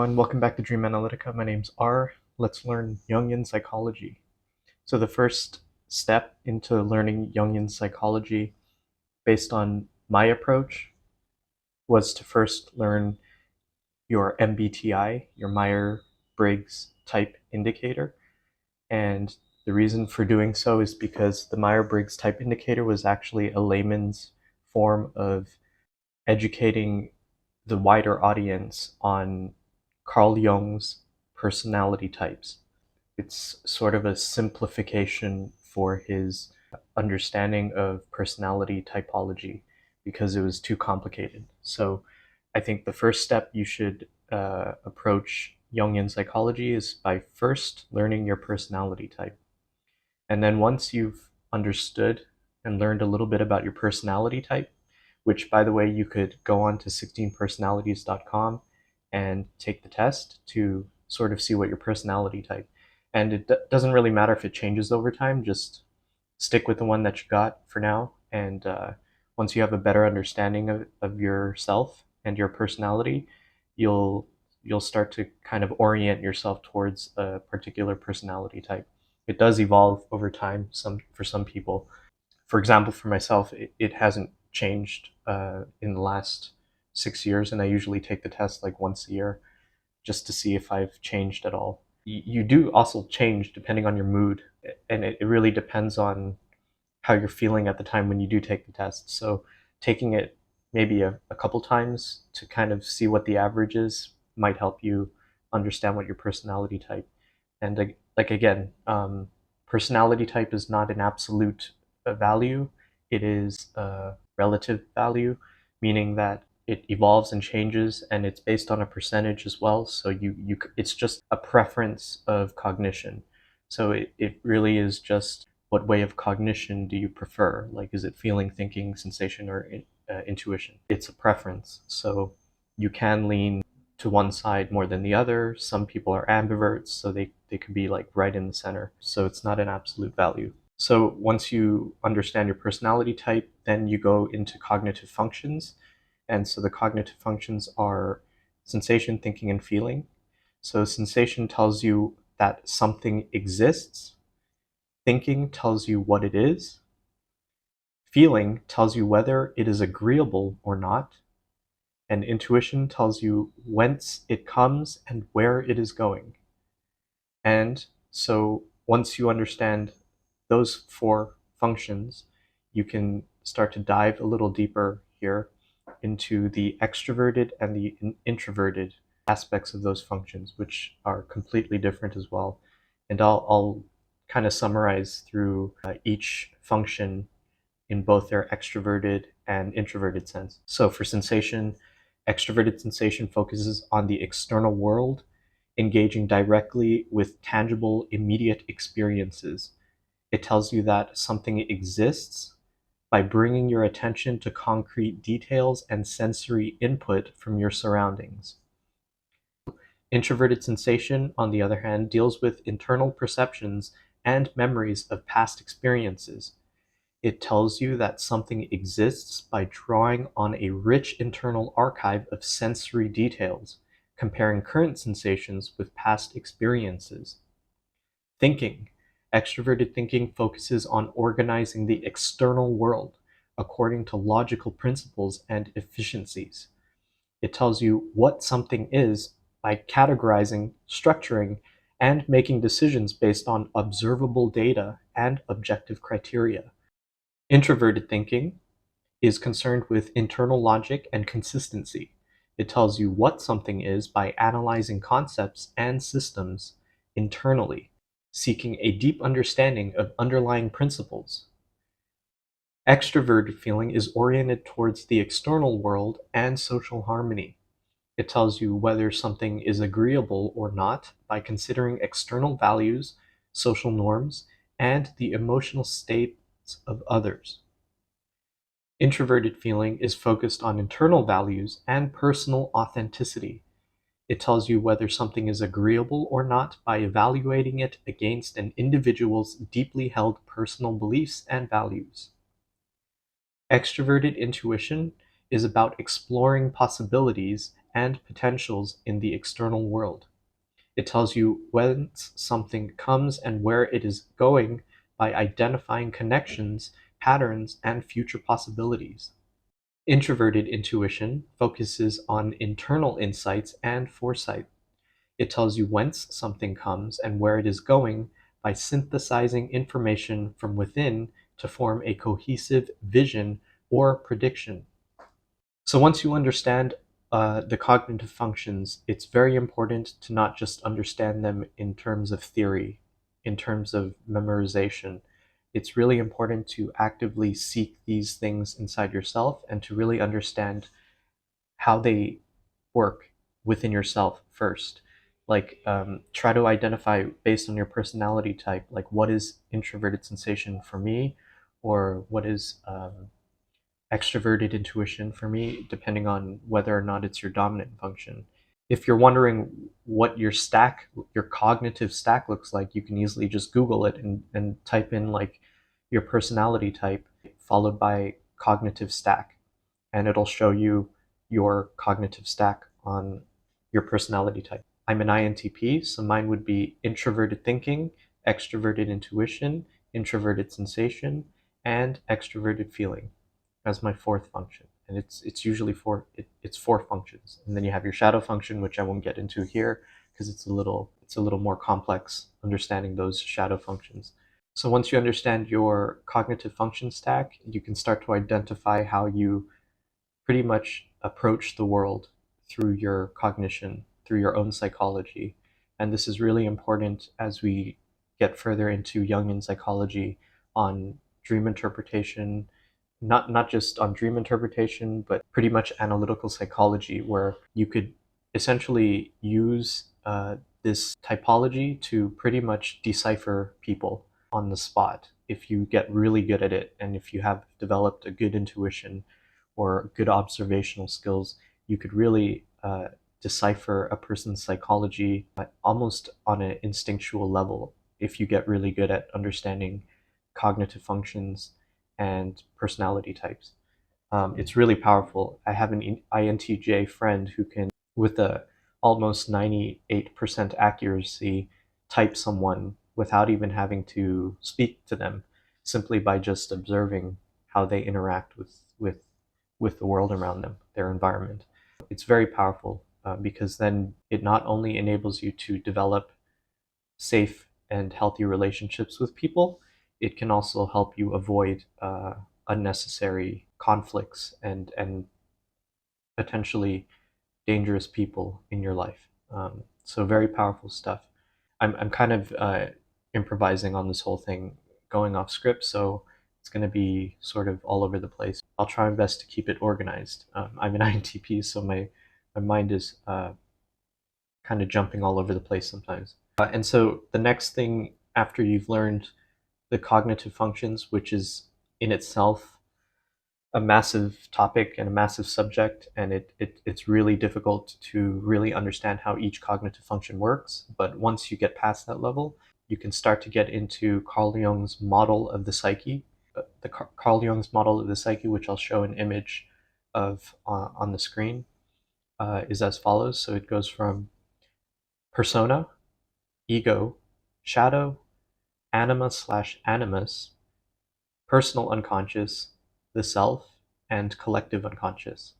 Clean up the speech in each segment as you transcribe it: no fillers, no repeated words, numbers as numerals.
everyone, welcome back to Dream Analytica. My name's R. Let's learn Jungian psychology. So the first step into learning Jungian psychology based on my approach was to first learn your MBTI, your Myers-Briggs Type Indicator. And the reason for doing so is because the Myers-Briggs Type Indicator was actually a layman's form of educating the wider audience on Carl Jung's personality types. It's sort of a simplification for his understanding of personality typology because it was too complicated. So I think the first step you should approach Jungian psychology is by first learning your personality type. And then once you've understood and learned a little bit about your personality type, which, by the way, you could go on to 16personalities.com and take the test to sort of see what your personality type. And it doesn't really matter if it changes over time, just stick with the one that you got for now. And once you have a better understanding of yourself and your personality, you'll start to kind of orient yourself towards a particular personality type. It does evolve over time for some people. For example, for myself, it hasn't changed in the last 6 years, and I usually take the test like once a year just to see if I've changed at all. You do also change depending on your mood, and it really depends on how you're feeling at the time when you do take the test. So taking it maybe a couple times to kind of see what the average is might help you understand what your personality type. And like again, personality type is not an absolute value. It is a relative value, meaning that it evolves and changes, and it's based on a percentage as well. So it's just a preference of cognition. So it really is just what way of cognition do you prefer? Like, is it feeling, thinking, sensation, or intuition? It's a preference. So you can lean to one side more than the other. Some people are ambiverts, so they could be like right in the center. So it's not an absolute value. So once you understand your personality type, then you go into cognitive functions. And so the cognitive functions are sensation, thinking, and feeling. So sensation tells you that something exists. Thinking tells you what it is. Feeling tells you whether it is agreeable or not. And intuition tells you whence it comes and where it is going. And so once you understand those four functions, you can start to dive a little deeper here into the extroverted and the introverted aspects of those functions, which are completely different as well. And I'll kind of summarize through each function in both their extroverted and introverted sense. So for sensation, extroverted sensation focuses on the external world, engaging directly with tangible, immediate experiences. It tells you that something exists by bringing your attention to concrete details and sensory input from your surroundings. Introverted sensation, on the other hand, deals with internal perceptions and memories of past experiences. It tells you that something exists by drawing on a rich internal archive of sensory details, comparing current sensations with past experiences. Thinking. Extroverted thinking focuses on organizing the external world according to logical principles and efficiencies. It tells you what something is by categorizing, structuring, and making decisions based on observable data and objective criteria. Introverted thinking is concerned with internal logic and consistency. It tells you what something is by analyzing concepts and systems internally, seeking a deep understanding of underlying principles. Extroverted feeling is oriented towards the external world and social harmony. It tells you whether something is agreeable or not by considering external values, social norms, and the emotional states of others. Introverted feeling is focused on internal values and personal authenticity. It tells you whether something is agreeable or not by evaluating it against an individual's deeply held personal beliefs and values. Extroverted intuition is about exploring possibilities and potentials in the external world. It tells you whence something comes and where it is going by identifying connections, patterns, and future possibilities. Introverted intuition focuses on internal insights and foresight. It tells you whence something comes and where it is going by synthesizing information from within to form a cohesive vision or prediction. So once you understand the cognitive functions, it's very important to not just understand them in terms of theory, in terms of memorization. It's really important to actively seek these things inside yourself and to really understand how they work within yourself first. Like, try to identify based on your personality type, like what is introverted sensation for me, or what is extroverted intuition for me, depending on whether or not it's your dominant function. If you're wondering what your stack, your cognitive stack looks like, you can easily just Google it and type in like your personality type followed by cognitive stack, and it'll show you your cognitive stack on your personality type. I'm an INTP, so mine would be introverted thinking, extroverted intuition, introverted sensation, and extroverted feeling as my fourth function. And it's usually it's four functions. And then you have your shadow function, which I won't get into here because it's a little more complex understanding those shadow functions. So once you understand your cognitive function stack, you can start to identify how you pretty much approach the world through your cognition, through your own psychology. And this is really important as we get further into Jungian psychology on dream interpretation, not just on dream interpretation, but pretty much analytical psychology, where you could essentially use this typology to pretty much decipher people on the spot if you get really good at it, and if you have developed a good intuition or good observational skills, you could really decipher a person's psychology almost on an instinctual level if you get really good at understanding cognitive functions and personality types. It's really powerful. I have an INTJ friend who can, with a almost 98% accuracy, type someone without even having to speak to them, simply by just observing how they interact with the world around them, their environment. It's very powerful because then it not only enables you to develop safe and healthy relationships with people, it can also help you avoid unnecessary conflicts and potentially dangerous people in your life. So very powerful stuff. I'm kind of improvising on this whole thing, going off script, so it's going to be sort of all over the place. I'll try my best to keep it organized. I'm an INTP, so my mind is kind of jumping all over the place sometimes. And so the next thing after you've learned the cognitive functions, which is in itself a massive topic and a massive subject, and it's really difficult to really understand how each cognitive function works. But once you get past that level, you can start to get into Carl Jung's model of the psyche. The Carl Jung's model of the psyche, which I'll show an image of on the screen, is as follows. So it goes from persona, ego, shadow, anima/animus, personal unconscious, the self, and collective unconscious.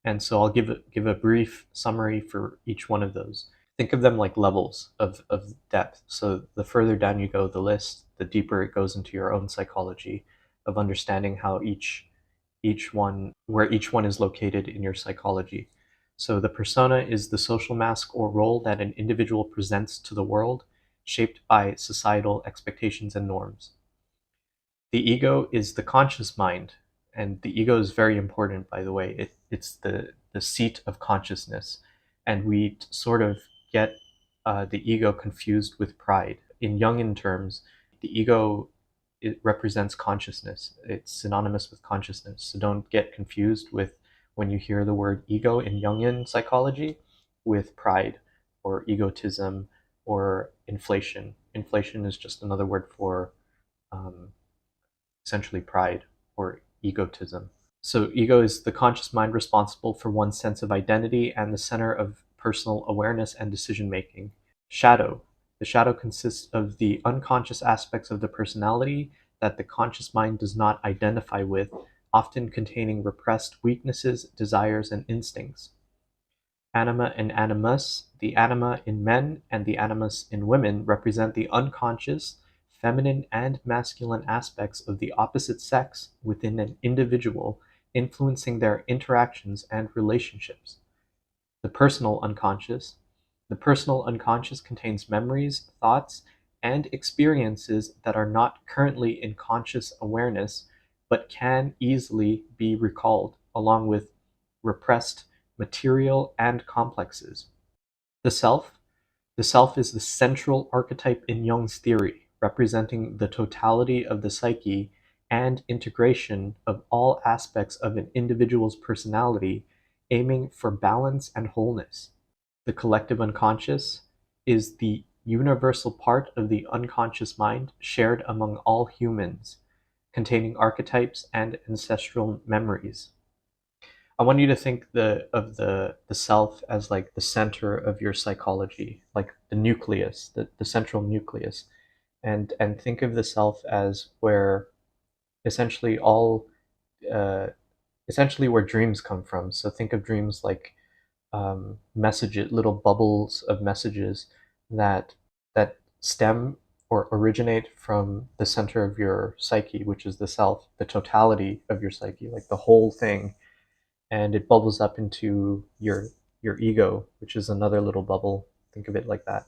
And so I'll give a brief summary for each one of those. Think of them like levels of depth. So the further down you go the list, the deeper it goes into your own psychology of understanding how where each one is located in your psychology. So the persona is the social mask or role that an individual presents to the world, shaped by societal expectations and norms. The ego is the conscious mind, and the ego is very important, by the way. It's the seat of consciousness, and we sort of get the ego confused with pride. In Jungian terms, the ego, it represents consciousness. It's synonymous with consciousness. So don't get confused with when you hear the word ego in Jungian psychology with pride or egotism or inflation. Inflation is just another word for essentially pride or egotism. So ego is the conscious mind responsible for one's sense of identity and the center of personal awareness and decision making. Shadow. The shadow consists of the unconscious aspects of the personality that the conscious mind does not identify with, often containing repressed weaknesses, desires, and instincts. Anima and animus. The anima in men and the animus in women represent the unconscious, feminine and masculine aspects of the opposite sex within an individual, influencing their interactions and relationships. The personal unconscious. The personal unconscious contains memories, thoughts, and experiences that are not currently in conscious awareness, but can easily be recalled, along with repressed material and complexes. The self. The self is the central archetype in Jung's theory, representing the totality of the psyche and integration of all aspects of an individual's personality, aiming for balance and wholeness. The collective unconscious is the universal part of the unconscious mind shared among all humans, containing archetypes and ancestral memories. I want you to think of the self as like the center of your psychology, like the nucleus, the central nucleus, and think of the self as where essentially all uh, essentially where dreams come from. So think of dreams like messages, little bubbles of messages that that stem or originate from the center of your psyche, which is the self, the totality of your psyche, like the whole thing, and it bubbles up into your ego, which is another little bubble. Think of it like that.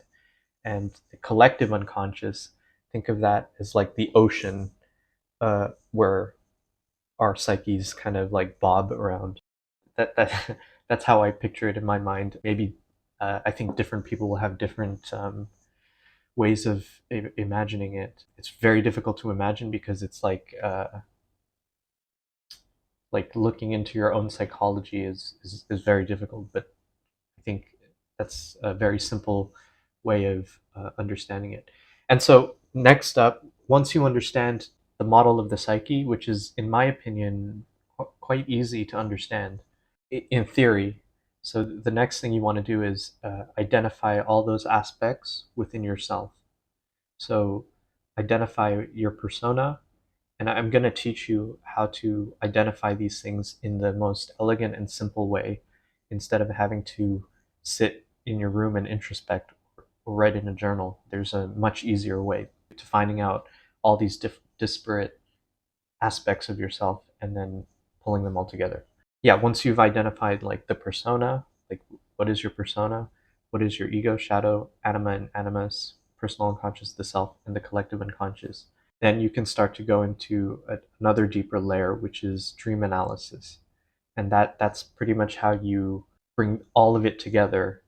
And the collective unconscious, think of that as like the ocean, where our psyches kind of like bob around. That that's how I picture it in my mind. Maybe I think different people will have different ways of imagining it. It's very difficult to imagine because it's like looking into your own psychology is very difficult. But I think that's a very simple way of understanding it. And so, next up, once you understand the model of the psyche, which is, in my opinion, quite easy to understand in theory. So, the next thing you want to do is identify all those aspects within yourself. So, identify your persona, and I'm going to teach you how to identify these things in the most elegant and simple way instead of having to sit in your room and introspect or write in a journal. There's a much easier way to finding out all these disparate aspects of yourself and then pulling them all together. Yeah, once you've identified like the persona, like what is your persona, what is your ego, shadow, anima and animus, personal unconscious, the self, and the collective unconscious, then you can start to go into another deeper layer, which is dream analysis. And that's pretty much how you bring all of it together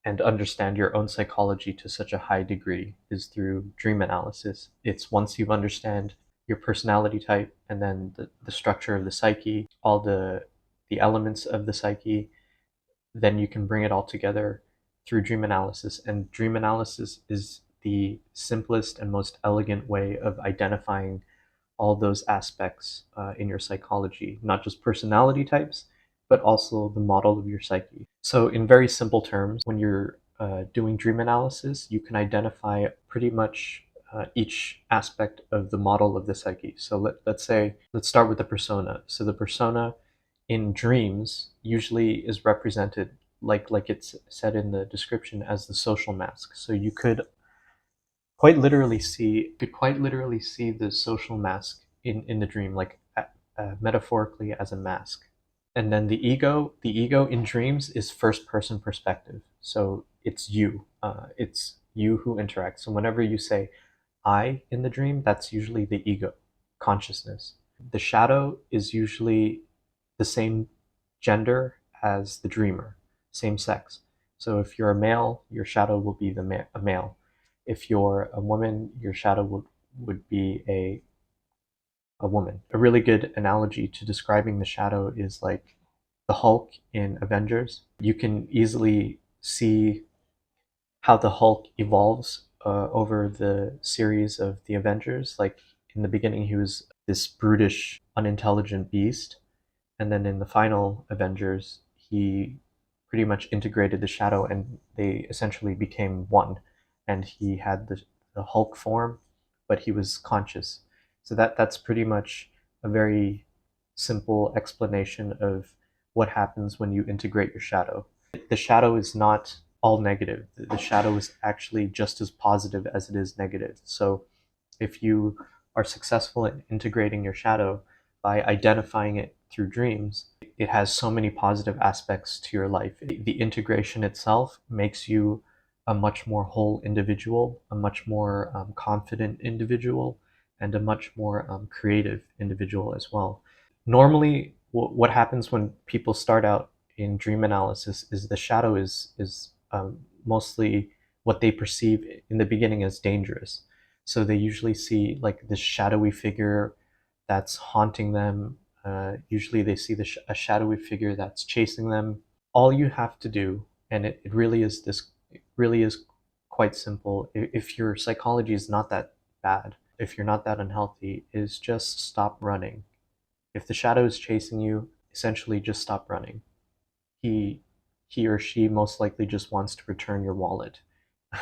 and understand your own psychology to such a high degree is through dream analysis. It's once you understand your personality type and then the structure of the psyche, all the elements of the psyche, then you can bring it all together through dream analysis. And dream analysis is the simplest and most elegant way of identifying all those aspects in your psychology, not just personality types, but also the model of your psyche. So, in very simple terms, when you're doing dream analysis, you can identify pretty much each aspect of the model of the psyche. So, let's start with the persona. So, the persona in dreams usually is represented like it's said in the description as the social mask. So you could quite literally see the social mask in the dream, like metaphorically as a mask. And then the ego in dreams is first person perspective. So it's you who interacts. So whenever you say I in the dream, that's usually the ego consciousness. The shadow is usually the same gender as the dreamer, same sex. So if you're a male, your shadow will be a male. If you're a woman, your shadow would be a woman. A really good analogy to describing the shadow is like the Hulk in Avengers. You can easily see how the Hulk evolves over the series of the Avengers. Like in the beginning, he was this brutish, unintelligent beast, And then in the final Avengers, he pretty much integrated the shadow and they essentially became one. And he had the Hulk form, but he was conscious. So that's pretty much a very simple explanation of what happens when you integrate your shadow. The shadow is not all negative. The shadow is actually just as positive as it is negative. So if you are successful in integrating your shadow by identifying it through dreams, it has so many positive aspects to your life. The integration itself makes you a much more whole individual, a much more confident individual, and a much more creative individual as well. Normally, what happens when people start out in dream analysis is the shadow is mostly what they perceive in the beginning as dangerous. So they usually see like this shadowy figure that's haunting them. Usually they see a shadowy figure that's chasing them. All you have to do, and it really is it really is quite simple. If your psychology is not that bad, if you're not that unhealthy, is just stop running. If the shadow is chasing you, essentially just stop running. He he or she most likely just wants to return your wallet,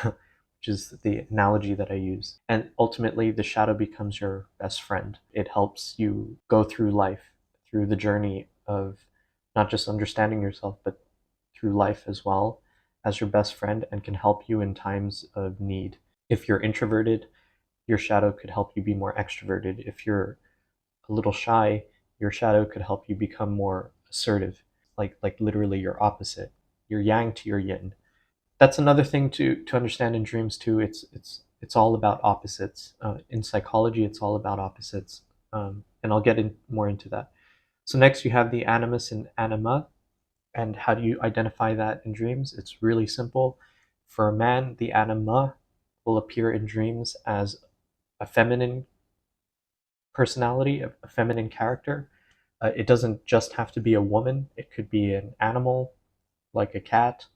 which is the analogy that I use. And ultimately, the shadow becomes your best friend. It helps you go through life, through the journey of not just understanding yourself, but through life as well as your best friend and can help you in times of need. If you're introverted, your shadow could help you be more extroverted. If you're a little shy, your shadow could help you become more assertive, like literally your opposite, your yang to your yin. That's another thing to understand in dreams too. It's all about opposites. In psychology, it's all about opposites, and I'll get more into that. So next, you have the animus and anima, and how do you identify that in dreams? It's really simple. For a man, the anima will appear in dreams as a feminine personality, a feminine character. It doesn't just have to be a woman. It could be an animal, like a cat,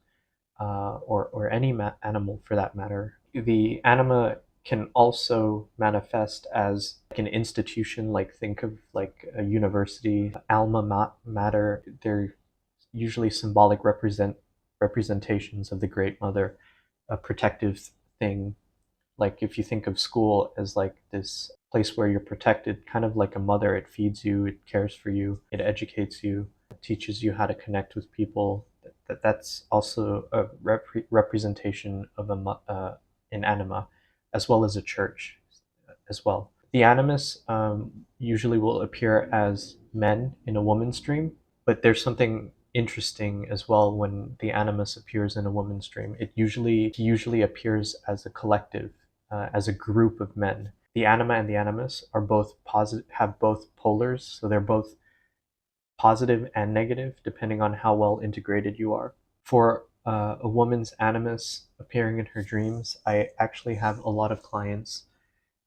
or any animal for that matter. The anima can also manifest as like an institution, like think of like a university, alma mater. They're usually symbolic representations of the Great Mother, a protective thing. Like if you think of school as like this place where you're protected, kind of like a mother, it feeds you, it cares for you, it educates you, it teaches you how to connect with people. That's also a representation of an anima, as well as a church as well. The animus usually will appear as men in a woman's dream, but there's something interesting as well when the animus appears in a woman's dream. He usually appears as a collective, as a group of men. The anima and the animus are both positive, have both polars, so they're both positive and negative depending on how well integrated you are. For a woman's animus appearing in her dreams, I actually have a lot of clients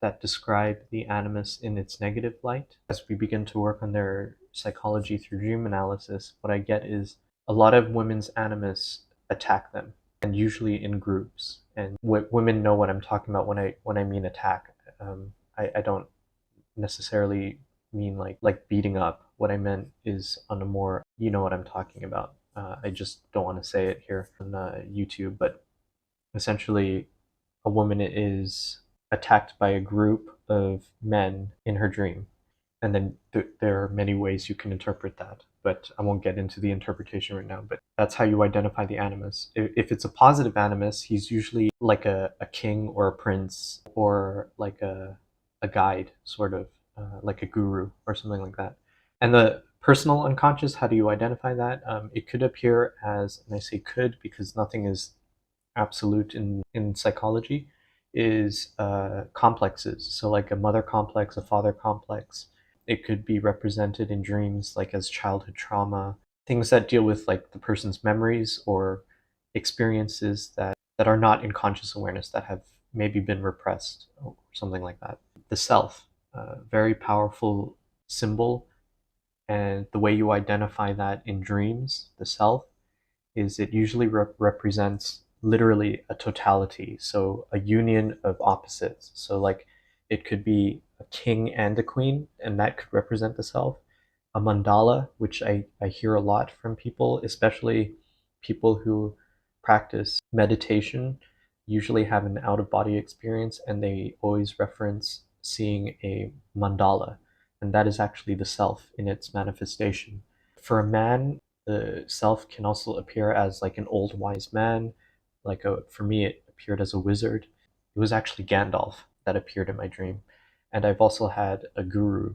that describe the animus in its negative light. As we begin to work on their psychology through dream analysis, what I get is a lot of women's animus attack them, and usually in groups. And women know what I'm talking about when I mean attack. I don't necessarily mean like beating up. What I meant is on a more, you know what I'm talking about. I just don't want to say it here on YouTube, but essentially, a woman is attacked by a group of men in her dream. And then there are many ways you can interpret that, but I won't get into the interpretation right now. But that's how you identify the animus. If it's a positive animus, he's usually like a king or a prince or like a guide, sort of like a guru or something like that. And the personal unconscious, how do you identify that? It could appear as, and I say could because nothing is absolute in psychology, is complexes. So like a mother complex, a father complex. It could be represented in dreams like as childhood trauma, things that deal with like the person's memories or experiences that are not in conscious awareness, that have maybe been repressed or something like that. The self, very powerful symbol, and the way you identify that in dreams, the self, is it usually represents literally a totality, so a union of opposites. So like it could be a king and a queen, and that could represent the self. a mandala, which I hear a lot from people, especially people who practice meditation, usually have an out of body experience and they always reference seeing a mandala. And that is actually the self in its manifestation. For a man, the self can also appear as like an old wise man. For me, it appeared as a wizard. It was actually Gandalf that appeared in my dream. And I've also had a guru,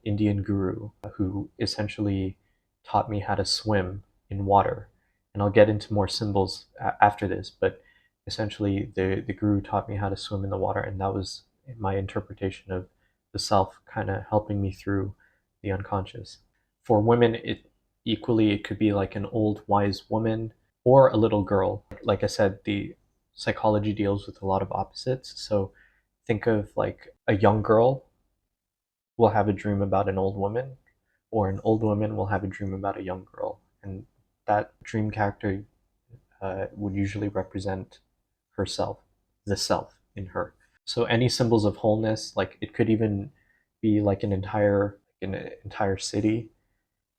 Indian guru, who essentially taught me how to swim in water. And I'll get into more symbols after this, but essentially the guru taught me how to swim in the water, and that was my interpretation of the self kind of helping me through the unconscious. For women, it could be like an old wise woman or a little girl. Like I said, the psychology deals with a lot of opposites. So think of like a young girl will have a dream about an old woman, or an old woman will have a dream about a young girl. And that dream character would usually represent herself, the self in her. So any symbols of wholeness, like it could even be like an entire city.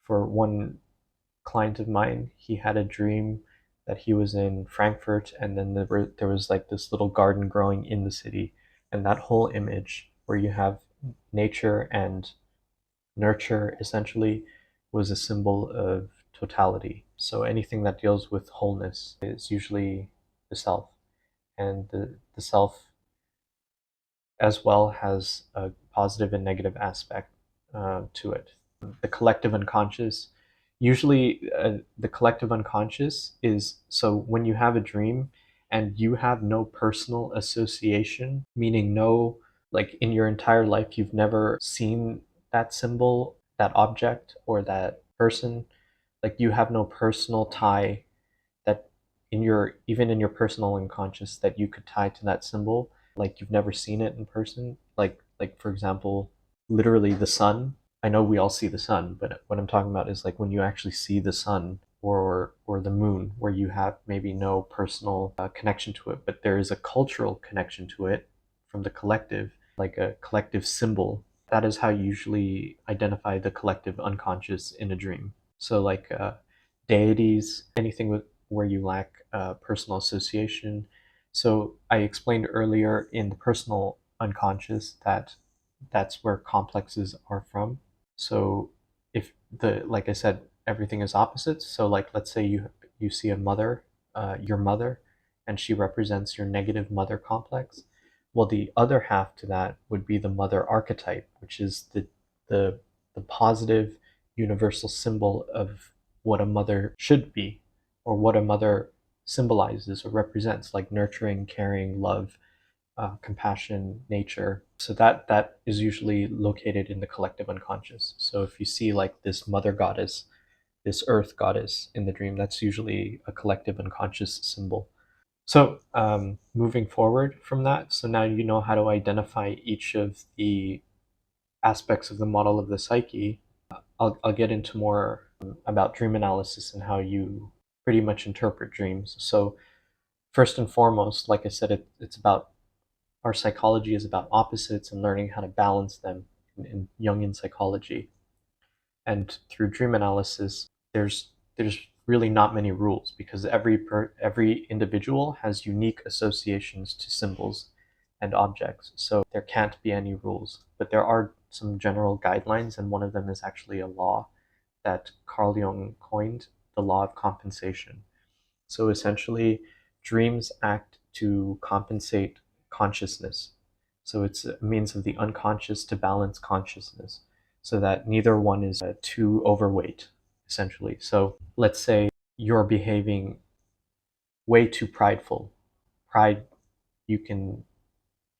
For one client of mine, he had a dream that he was in Frankfurt, and then there was like this little garden growing in the city, and that whole image where you have nature and nurture essentially was a symbol of totality. So anything that deals with wholeness is usually the self, and the self as well has a positive and negative aspect to it. The collective unconscious, usually the collective unconscious is, so when you have a dream and you have no personal association, meaning no, like in your entire life, you've never seen that symbol, that object, or that person, like you have no personal tie that even in your personal unconscious that you could tie to that symbol, like you've never seen it in person, like for example, literally the sun. I know we all see the sun, but what I'm talking about is like when you actually see the sun or the moon, where you have maybe no personal connection to it, but there is a cultural connection to it from the collective, like a collective symbol. That is how you usually identify the collective unconscious in a dream. So like deities, anything where you lack personal association. So I explained earlier in the personal unconscious that that's where complexes are from. So if like I said, everything is opposites. So like let's say you see a mother, your mother, and she represents your negative mother complex. Well, the other half to that would be the mother archetype, which is the the positive universal symbol of what a mother should be, or what a mother symbolizes or represents, like nurturing, caring, love, compassion, nature. So that is usually located in the collective unconscious. So if you see like this mother goddess, this earth goddess in the dream, that's usually a collective unconscious symbol. So moving forward from that, so now you know how to identify each of the aspects of the model of the psyche. I'll get into more about dream analysis and how you pretty much interpret dreams. So first and foremost, like I said, it's about, our psychology is about opposites and learning how to balance them in Jungian psychology. And through dream analysis, there's really not many rules, because every individual has unique associations to symbols and objects. So there can't be any rules, but there are some general guidelines, and one of them is actually a law that Carl Jung coined, the law of compensation. So essentially, dreams act to compensate consciousness. So it's a means of the unconscious to balance consciousness so that neither one is too overweight, essentially. So let's say you're behaving way too prideful. Pride, you can,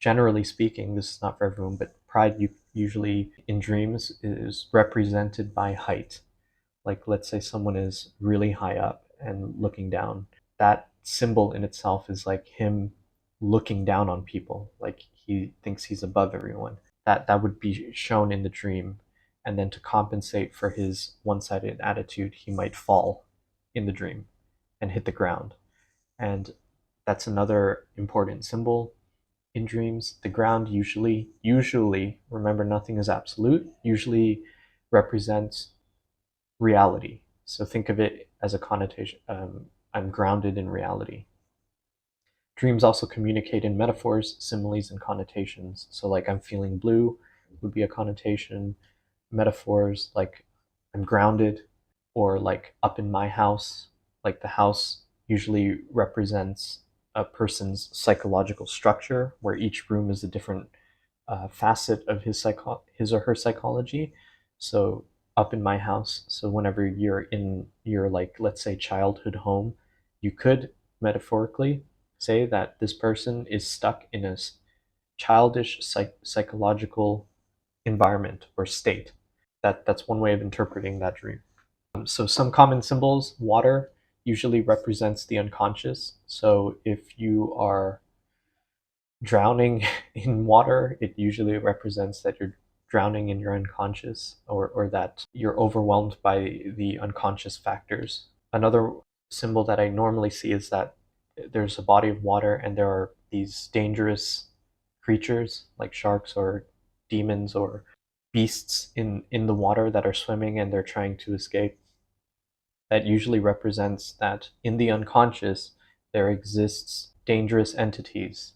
generally speaking, this is not for everyone, but pride you usually in dreams is represented by height. Like let's say someone is really high up and looking down. That symbol in itself is like him looking down on people, like he thinks he's above everyone. That would be shown in the dream. And then to compensate for his one-sided attitude, he might fall in the dream and hit the ground. And that's another important symbol in dreams. The ground usually, remember, nothing is absolute, usually represents reality. So think of it as a connotation. I'm grounded in reality. Dreams also communicate in metaphors, similes, and connotations. So, like, I'm feeling blue would be a connotation. Metaphors like I'm grounded, or like up in my house. Like the house usually represents a person's psychological structure, where each room is a different facet of his or her psychology. So up in my house, so whenever you're in your, like, let's say, childhood home, you could metaphorically say that this person is stuck in a childish psychological environment or state. That's one way of interpreting that dream. So some common symbols: water usually represents the unconscious. So if you are drowning in water, it usually represents that you're drowning in your unconscious, or that you're overwhelmed by the unconscious factors. Another symbol that I normally see is that there's a body of water and there are these dangerous creatures like sharks or demons or beasts in the water that are swimming and they're trying to escape. That usually represents that in the unconscious there exists dangerous entities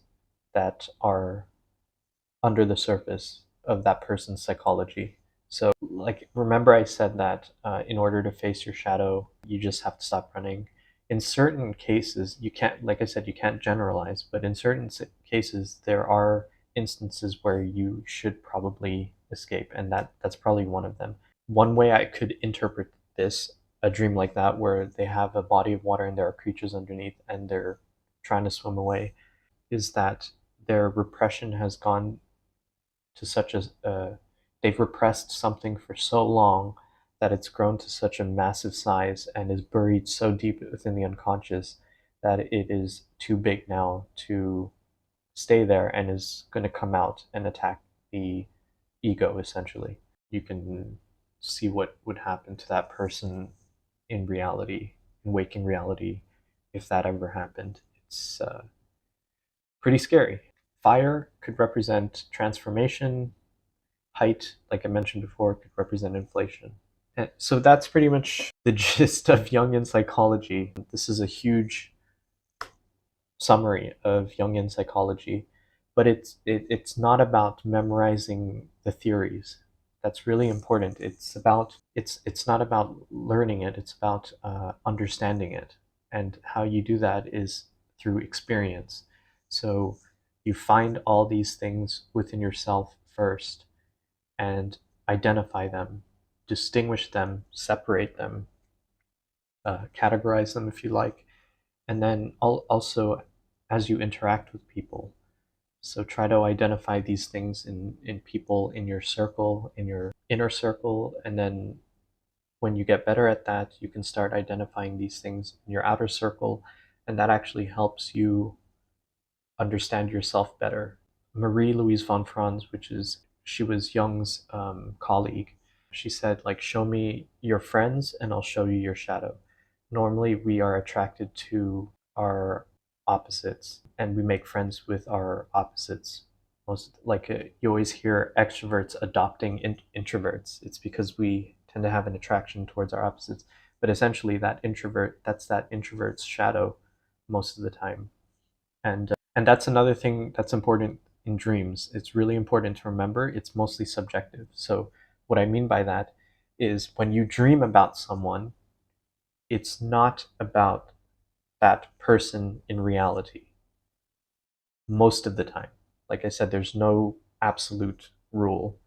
that are under the surface of that person's psychology. So, like, remember I said that in order to face your shadow, you just have to stop running. In certain cases, you can't, like I said, you can't generalize, but in certain cases, there are instances where you should probably escape, and that's probably one of them. One way I could interpret this, a dream like that, where they have a body of water and there are creatures underneath and they're trying to swim away, is that their repression has gone to such a they've repressed something for so long that it's grown to such a massive size and is buried so deep within the unconscious that it is too big now to stay there and is going to come out and attack the ego, essentially. You can see what would happen to that person in reality, in waking reality, if that ever happened. It's pretty scary. Fire could represent transformation. Height, like I mentioned before, could represent inflation. And so that's pretty much the gist of Jungian psychology. This is a huge summary of Jungian psychology, but it's not about memorizing the theories. That's really important. It's not about learning it. It's about understanding it, and how you do that is through experience. So you find all these things within yourself first, and identify them, distinguish them, separate them, categorize them if you like, and then also as you interact with people. So try to identify these things in people in your circle, in your inner circle, and then when you get better at that, you can start identifying these things in your outer circle, and that actually helps you understand yourself better. Marie Louise von Franz, she was Jung's colleague. She said, like, show me your friends and I'll show you your shadow. Normally, we are attracted to our opposites and we make friends with our opposites. You always hear extroverts adopting introverts. It's because we tend to have an attraction towards our opposites. But essentially, that's that introvert's shadow most of the time. And that's another thing that's important in dreams. It's really important to remember it's mostly subjective. So what I mean by that is when you dream about someone, it's not about that person in reality most of the time. Like I said, there's no absolute rule.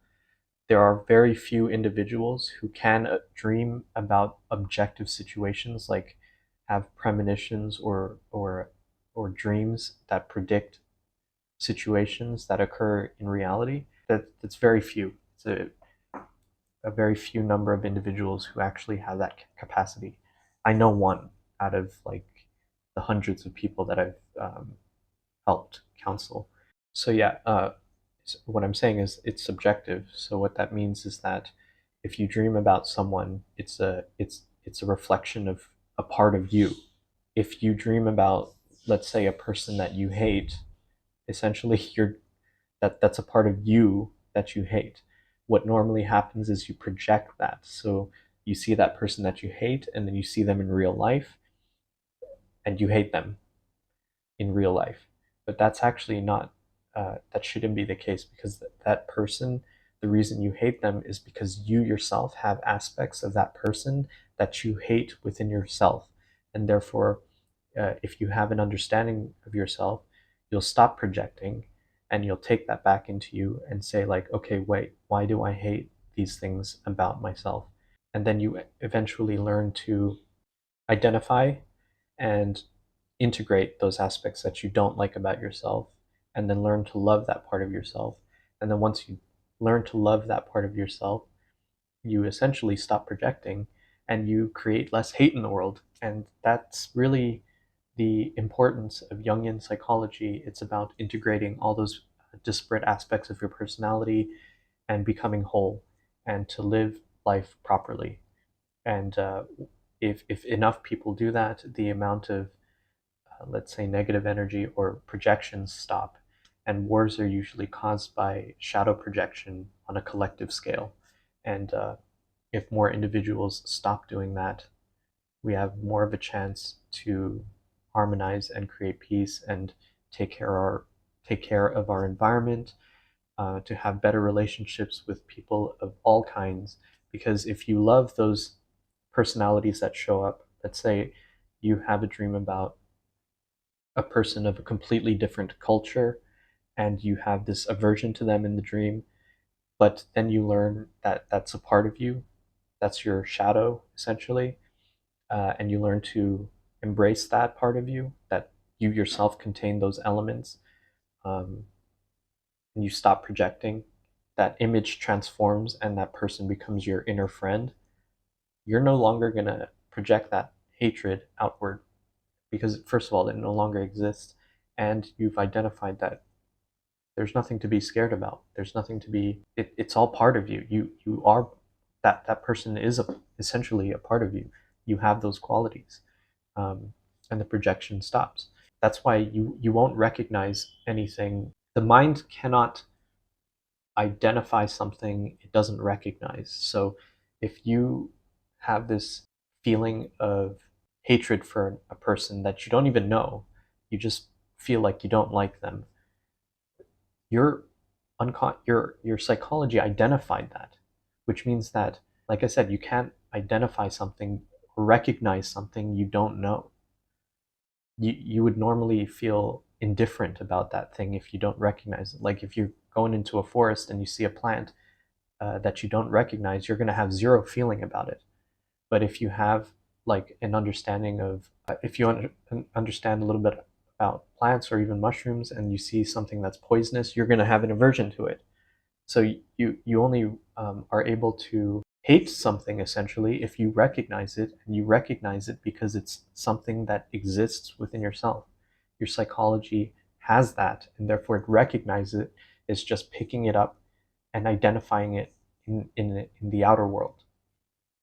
There are very few individuals who can dream about objective situations, like have premonitions or dreams that predict situations that occur in reality. That's very few. It's a very few number of individuals who actually have that capacity. I know one out of, like, the hundreds of people that I've helped counsel. So yeah, what I'm saying is it's subjective. So what that means is that if you dream about someone, it's a reflection of a part of you. If you dream about, let's say, a person that you hate, essentially that's a part of you that you hate. what normally happens is you project that. So you see that person that you hate, and then you see them in real life, and you hate them in real life. But that's actually not, that shouldn't be the case, because that person, the reason you hate them is because you yourself have aspects of that person that you hate within yourself. And therefore, if you have an understanding of yourself, you'll stop projecting, and you'll take that back into you and say, like, okay, wait, why do I hate these things about myself? And then you eventually learn to identify and integrate those aspects that you don't like about yourself, and then learn to love that part of yourself. And then once you learn to love that part of yourself, you essentially stop projecting, and you create less hate in the world. And that's really the importance of Jungian psychology. It's about integrating all those disparate aspects of your personality and becoming whole, and to live life properly. And if enough people do that, the amount of, let's say, negative energy or projections stop. And wars are usually caused by shadow projection on a collective scale. And if more individuals stop doing that, we have more of a chance to harmonize and create peace, and take care of our environment, to have better relationships with people of all kinds. Because if you love those personalities that show up, let's say you have a dream about a person of a completely different culture, and you have this aversion to them in the dream, but then you learn that that's a part of you, that's your shadow, essentially, and you learn to embrace that part of you, that you yourself contain those elements, and you stop projecting. That image transforms, and that person becomes your inner friend. You're no longer going to project that hatred outward, because, first of all, it no longer exists, and you've identified that there's nothing to be scared about. There's nothing to be. It's all part of you. You are that person is essentially a part of you. You have those qualities, and the projection stops. That's why you won't recognize anything. The mind cannot identify something it doesn't recognize. So if you have this feeling of hatred for a person that you don't even know, you just feel like you don't like them, your your psychology identified that, which means that, like I said, you can't identify something or recognize something you don't know. You would normally feel indifferent about that thing if you don't recognize it. Like if you're going into a forest and you see a plant that you don't recognize, you're going to have zero feeling about it. But if you have like an understanding of, if you understand a little bit about plants or even mushrooms, and you see something that's poisonous, you're going to have an aversion to it. So you only are able to hate something essentially if you recognize it, and you recognize it because it's something that exists within yourself. Your psychology has that, and therefore it recognizes it. It's just picking it up and identifying it in the outer world.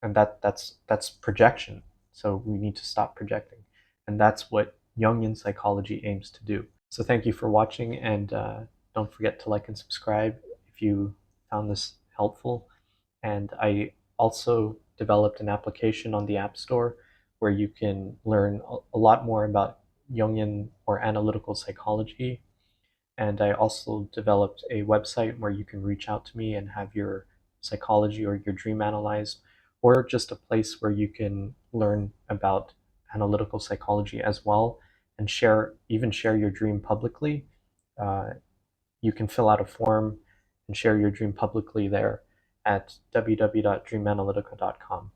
And that's projection. So we need to stop projecting, and that's what Jungian psychology aims to do. So thank you for watching, and don't forget to like and subscribe if you found this helpful. And I also developed an application on the App Store where you can learn a lot more about Jungian or analytical psychology. And I also developed a website where you can reach out to me and have your psychology or your dream analyzed, or just a place where you can learn about analytical psychology as well, and even share your dream publicly. You can fill out a form and share your dream publicly there at www.dreamanalytica.com.